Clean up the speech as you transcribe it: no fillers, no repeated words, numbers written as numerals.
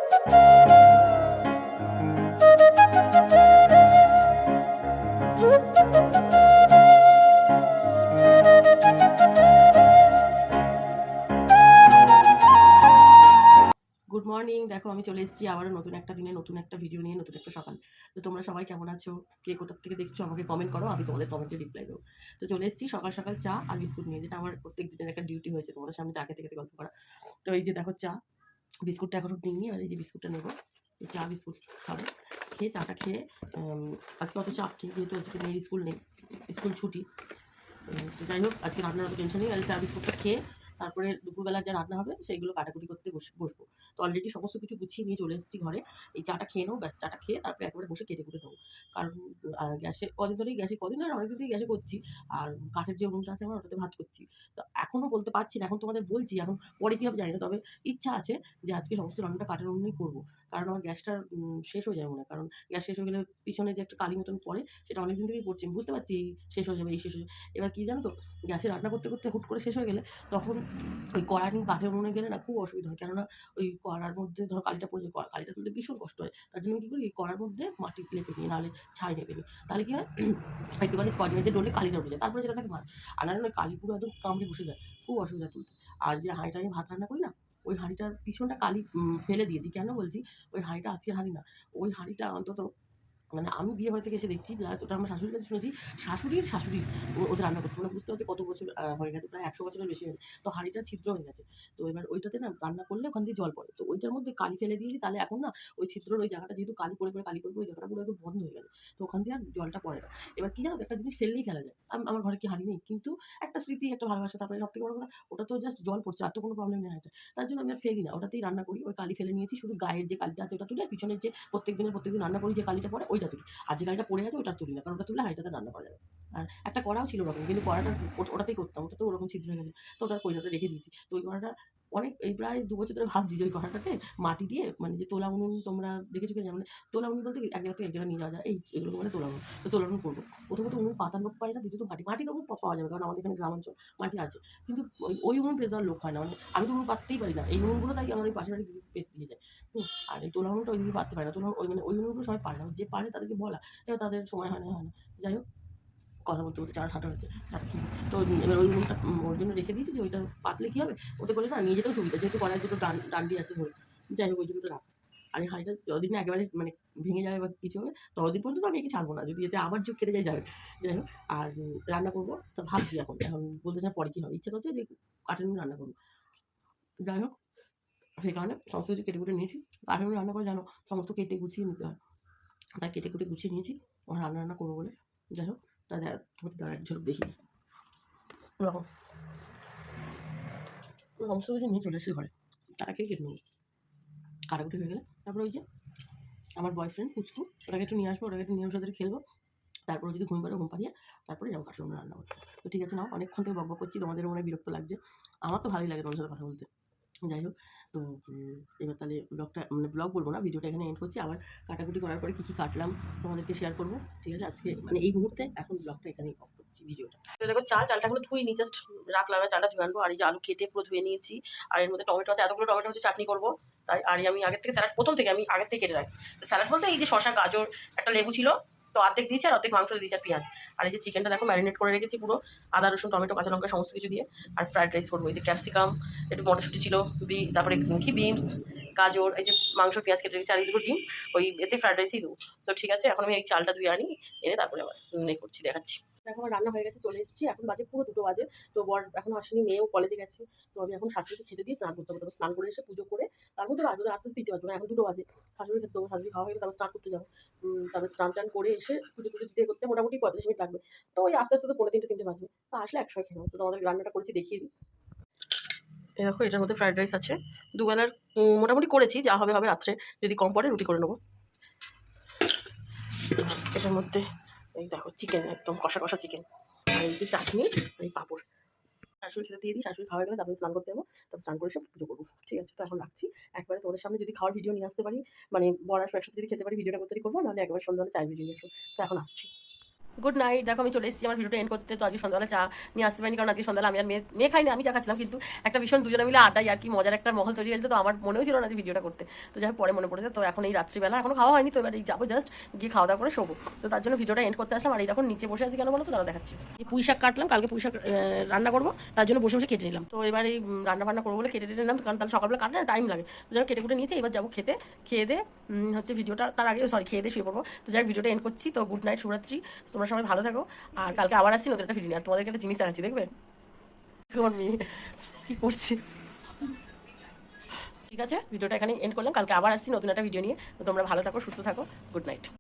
Good morning. দেখো আমি চলে এসেছি আবারও নতুন একটা দিনে নতুন একটা ভিডিও নিয়ে, নতুন একটা সকাল। তো তোমরা সবাই কেমন আছো, কে কোথা থেকে দেখছো আমাকে কমেন্ট করো, আমি তোমাদের কমেন্টে রিপ্লাই দেবো। তো চলে এসেছি সকাল সকাল চা আর বিস্কুট নিয়ে, যেটা আমার প্রত্যেক দিনের একটা ডিউটি হয়েছে তোমাদের সামনে চা খেতে খেতে গল্প করা। তো এই যে দেখো চা, বিস্কুটটা এখনও নিইনি, আর এই যে বিস্কুটটা নেবো, চা বিস্কুট খাবো। খেয়ে চাটা খেয়ে আজকে অত চাপ নেই, যেহেতু আজকে মেয়ের স্কুল নেই, স্কুল ছুটি। তো যাই হোক, আজকে রান্নার অত টেনশন নেই। আজকে চা বিস্কুটটা খেয়ে তারপরে দুপুরবেলা যা রান্না হবে সেইগুলো কাটাকুটি করতে বসবো। তো অলরেডি সমস্ত কিছু গুছিয়ে নিয়ে চলে এসেছি ঘরে। এই চাটা খেয়ে নেবো, ব্যাস চাটা খেয়ে তারপরে একেবারে বসে কেটে কুটে দেবো। কারণ গ্যাসে কদিন ধরেই কদিন ধরে অনেকদিন ধরেই গ্যাসে করছি। আর কাঠের যে উনুনটা আছে আমার, ওটাতে ভাত করছি। তো এখনও বলতে পারছি না, এখন তোমাদের বলছি, এখন পরে কী হবে জানি না। তবে ইচ্ছা আছে যে আজকে সমস্ত রান্নাটা কাঠের উনুনেই করবো। কারণ আমার গ্যাসটা শেষ হয়ে যাবে মনে হয়। কারণ গ্যাস শেষ হয়ে গেলে পিছনে যে একটা কালি মতন পড়ে, সেটা অনেকদিন থেকেই পড়ছে। আমি বুঝতে পারছি এই শেষ হয়ে যাবে, এই শেষ হয়ে যাবে। এবার কী জানো তো, গ্যাসে রান্না করতে করতে হুট করে শেষ হয়ে গেলে তখন ওই কড়াই কাঠের উনুনে গেলে না খুব অসুবিধা হয়। কেননা ওই কড়ার মধ্যে ধরো কালিটা পড়ে যায়, কালিটা তুলতে ভীষণ কষ্ট হয়। তার জন্য কী করি, এই কড়ার মধ্যে মাটি লেপে নিই, নাহলে ছাই লেপে নিই। তাহলে কী হয়, একটুখানি স্কচ ব্রাইটে ডলে কালিটা উঠে যায়, তারপরে যেটা থাকে ভাত। আর নাহলে ওই কালি পুরো একদম কামড়ে বসে যায়, খুব অসুবিধা তুলতে। আর যে হাঁড়িটা আমি ভাত রান্না করি না, ওই হাঁড়িটার পিছনটা কালি ফেলে দিয়েছি। কেন বলছি, ওই হাঁড়িটা আজকের হাঁড়ি না। ওই হাঁড়িটা অন্তত মানে আমি বিয়ে হয়ে থেকে এসে দেখছি, প্লাস ওটা আমার শাশুড়ির কাছে শুনেছি, শাশুড়ির শাশুড়ি ওদের রান্না করতো। মানে বুঝতে পারছি কত বছর হয়ে গেছে, প্রায় 100 বছরের বেশি হয়ে গেছে। তো হাঁড়িটা ছিদ্র হয়ে গেছে। তো এবার ওইটাতে না রান্না করলে ওখান দিয়ে জল পড়ে। তো ওইটার মধ্যে কালি ফেলে দিয়েছি, তাহলে এখন না ওই ছিদ্রর ওই জায়গাটা যেহেতু কালি পড়ে ওই জায়গাটা পুরো একদম বন্ধ হয়ে গেছে। তো ওখান দিয়ে আর জলটা পড়ে না। এবার কী জানো তো, একটা জিনিস ফেললেই ফেলা যায়। আমার ঘরে কি হাঁড়ি নেই? কিন্তু একটা স্মৃতি, একটা ভালোবাসা। তারপরে সবথেকে বড় কথা, ওটা তো জাস্ট জল পড়ছে, আর তো কোনো প্রবলেম নেই হাঁড়িটা। তার জন্য আমি আর ফেলি না, ওটাতেই রান্না করি। ওই কালি ফেলে নিয়েছি, শুধু গায়ের যে কালিটা আছে ওটা তুলে, আর পিছনের যে প্রত্যেকদিন রান্না করি যে কালিটা পড়ে ওইটা তুলি। আর যে কালিটা পড়ে আছে ওটা তুলি না, কারণ ওটা তুললে হাঁড়িটাতে রান্না করা যাবে। আর একটা কড়াও ছিল ওরকম, কিন্তু কড়াটা ওটাতেই করতাম, ওটা তো ওরকম ছিদ্র হয়ে গেছে। তো ওটা কই না, ওটা রেখে দিয়েছি। তো ওই কড়াটা অনেক, এই প্রায় ২ বছর ধরে ভাবছি যে ওই কড়াটাকে মাটি দিয়ে, মানে যে তোলা উনুন তোমরা দেখেছো কিনা, মানে তোলা উনুন বলতে কি, এক জায়গা থেকে এক জায়গায় নিয়ে যাওয়া যায়, এগুলোকে বলে তোলা উনুন। তো তোলা উনুন করবো। প্রথমত উনুন পাতার লোক পাই না, দ্বিতীয়ত মাটি তবু পাওয়া যাবে, কারণ আমাদের এখানে গ্রামাঞ্চল, মাটি আছে। কিন্তু ওই উনুন পেতে দেওয়ার লোক হয় না। মানে আমি তো উনুন পাততেই পারি না। এই উনুনগুলো তাই আমার ওই পাশের বাড়ি দিদি পেতে দিয়ে যায়। আর এই তোলা উনুনটা ওই দিদি পাততে পারে না। তোলা ওই মানে ওই উনুনগুলো সবাই পারে না। যে পারে তাদেরকে বলা, এবার তাদের সময় হয় না। যাই হোক, কথা বলতে বলতে চাটা ঠান্ডা হচ্ছে, চাটা খেয়ে তো এবার ওই উনুনটা ওর জন্য রেখে দিয়েছি, যে ওইটা পাতলে কী হবে, ওতে করে না নিয়ে যেতেও সুবিধা, যেহেতু কড়াই দুটো ডান্ডি আছে ধরে। যাই হোক, ওই জন্য তো রাখা। আর এই হাঁড়িটা যতদিন না একেবারে মানে ভেঙে যাবে বা কিছু হবে, ততদিন পর্যন্ত আমি একে ছাড়বো না। যদি এতে আবার যুগ কেটে যায় যাবে। যাই হোক, আর রান্না করবো তো ভাবছি, এখন বলতে চাই পরে কী হবে। ইচ্ছা করছে যে কাঠের উনুনে রান্না করবো। যাই হোক, সেই কারণে সমস্ত কিছু কেটে কুটে নিয়েছি। কাঠের উনুনে রান্না করে জানো, সমস্ত কেটে গুছিয়ে নিতে হয়। তাই কেটে কুটে গুছিয়ে নিয়েছি রান্না করবো বলে। যাই হোক, তাই তোমাদের দ্বারা এক ঝলক দেখিয়ে দিই। ওরকম সমস্ত কিছু নিয়ে চলে এসেছি ঘরে, তারা খেয়ে কেটে নেবো। কাটাকুটি হয়ে গেলে তারপরে ওই যে আমার বয়ফ্রেন্ড পুচকু, ওটাকে একটু নিয়ে আসবো, ওটাকে একটু নিয়ে ওর সাথে খেলবো। তারপরে যদি ঘুম পাড়িয়ে তারপরে যাবো কাঠের উনুনে রান্না করতে। তো ঠিক আছে, নাও, অনেকক্ষণ থেকে বকবক করছি, তোমাদের মনে হয় বিরক্ত লাগছে। আমার তো ভালোই লাগে তোমার সাথে কথা বলতে। যাই হোক, তো এবার তাহলে ব্লগ বলবো না, ভিডিওটা এখানে এন্ড করছি। আবার কাটাকুটি করার পরে কী কী কাটলাম তোমাদেরকে শেয়ার করবো। ঠিক আছে, আজকে মানে এই মুহূর্তে এখন ব্লগটা এখানেই অফ করছি, ভিডিওটা। তো দেখো, চালটা এখনো ধুইনি, জাস্ট রাখলাম, চালটা ধুয়ে আনবো। আর এই যে আলু কেটে পুরো ধুয়ে নিয়েছি। আর এর মধ্যে টমেটো আছে, এতগুলো টমেটো হচ্ছে চাটনি করবো। তাই আর আমি আগের থেকে স্যালাড প্রথম থেকে আমি আগের থেকে কেটে রাখি। স্যালাড বলতে এই যে শসা, গাজর, একটা লেবু ছিল, তো অর্ধেক দিয়েছি, আর অর্ধেক মাংস দিয়েছি, আর পেঁয়াজ। আর এই যে চিকেনটা দেখো ম্যারিনেট করে রেখেছি পুরো, আদা রসুন টমেটো কাঁচা লঙ্কা সমস্ত কিছু দিয়ে। আর ফ্রাইড রাইস করবো, এই যে ক্যাপসিকাম, একটু মটরশুঁটি ছিল, তারপরে কি বিনস, গাজর, এই যে মাংস পেঁয়াজ কেটে রেখেছি, আর এই দুটো ডিম, ওই এতে ফ্রাইড রাইসই দেবো। তো ঠিক আছে, এখন আমি এই চালটা ধুয়ে আনি, এনে তারপরে আবার করছি, দেখাচ্ছি। দেখো, আমার রান্না হয়ে গেছে, চলে এসেছি। এখন বাজে পুরো 2টো বাজে। তো বর এখন আসেনি, মেয়েও কলেজে গেছে। তো আমি এখন শাশুড়িকে খেতে দিয়ে স্নান করতে হবে। তবে স্নান করে এসে পুজো করে তারপর তো আস্তে আস্তে দিতে পারবো না। এখন 2টো বাজে, শাশুড়ি খেতে দেবো, শাশুড়ি খাওয়া হয়ে গেলে তারপর স্নান করতে যাবো। তারপরে স্নান টান করে এসে পুজো টুজো দিতে করতে মোটামুটি 45 মিনিট লাগবে। তো ওই আস্তে আস্তে তো 2:45 বাজবে। তো আসলে একসময় খেয়ে নেবো। তো তোমাদের রান্নাটা করেছি দেখিয়ে দিই। এই দেখো, এটার মধ্যে ফ্রাইড রাইস আছে, দুবেলার মোটামুটি করেছি, যা হবে হবে, রাত্রে যদি কম পড়ে রুটি করে নেবো। এটার মধ্যে এই দেখো চিকেন, একদম কষা কষা চিকেন, আর এই যে চাটনি, আর এই পাঁপড়। শাশুড়ি খেতে দিয়ে দিই, শাশুড়ি খাওয়া গেলে তারপরে স্নান করতে যাবো, তারপর স্নান করে সব পুজো করবো। ঠিক আছে, তো এখন রাখছি। একবারে তোমাদের সামনে যদি খাওয়ার ভিডিও নিয়ে আসতে পারি, মানে বর আসবে একসাথে যদি খেতে পারি, ভিডিওটা করতে করবো, নাহলে একবার সন্ধ্যাবেলা চায়ের ভিডিও নিয়ে আসবো। তো এখন আসছি। Good night. দেখো আমি চলে এসেছি আমার ভিডিওটা এন্ড করতে। তো আজকে সন্ধ্যাবেলা চা নিয়ে আসতে পারিনি, কারণ আজকে সন্ধ্যাবেলা আমি আর মেয়ে খাইনি, আমি চা খাচ্ছিলাম, কিন্তু একটা ভীষণ দুজনে মিলে আড্ডাই আর কি মজার একটা মহল তৈরি হয়েছে। তো আমার মনেও ছিল না যে ভিডিওটা করতে, তো যাই হোক পরে মনে পড়েছে। তো এখন এই রাত্রিবেলা এখনো খাওয়া হয়নি, তো এবার এই যাবো জাস্ট গিয়ে খাওয়া দাওয়া করে শোবো। তো তার জন্য ভিডিওটা এন্ড করতে আসলাম। আর এই দেখো নিচে বসে আছি কেন বলো তো, তারা দেখাচ্ছি। এই পুঁই শাক কাটলাম, কালকে পুঁই শাক রান্না করবো, তার জন্য বসে বসে কেটে নিলাম। তো এবার এই রান্না বান্না করবো বলে কেটে নিলাম, কারণ তাহলে সকালবেলা কাটলে টাইম লাগে। তো যাই হোক কেটে কুটে নিয়েছি, এবার যাবো খেতে। খেয়ে দে হচ্ছে ভিডিওটা, তার আগে সরি খেয়ে দিয়ে শুয়ে পড়বো। তো যাই হোক ভিডিওটা এন্ড করছি। তো গুড নাইট, শুভরাত্রি, তোমরা সবাই ভালো থাকো। আর কালকে আবার আসছি নতুন একটা ভিডিও নিয়ে। আর তোমাদেরকে একটা জিনিস দেখাচ্ছি, দেখবে তোমার মেয়ে কি করছে। ঠিক আছে, ভিডিওটা এখানে এন্ড করলাম, কালকে আবার আসছি নতুন একটা ভিডিও নিয়ে। তো তোমরা ভালো থাকো, সুস্থ থাকো, গুড নাইট।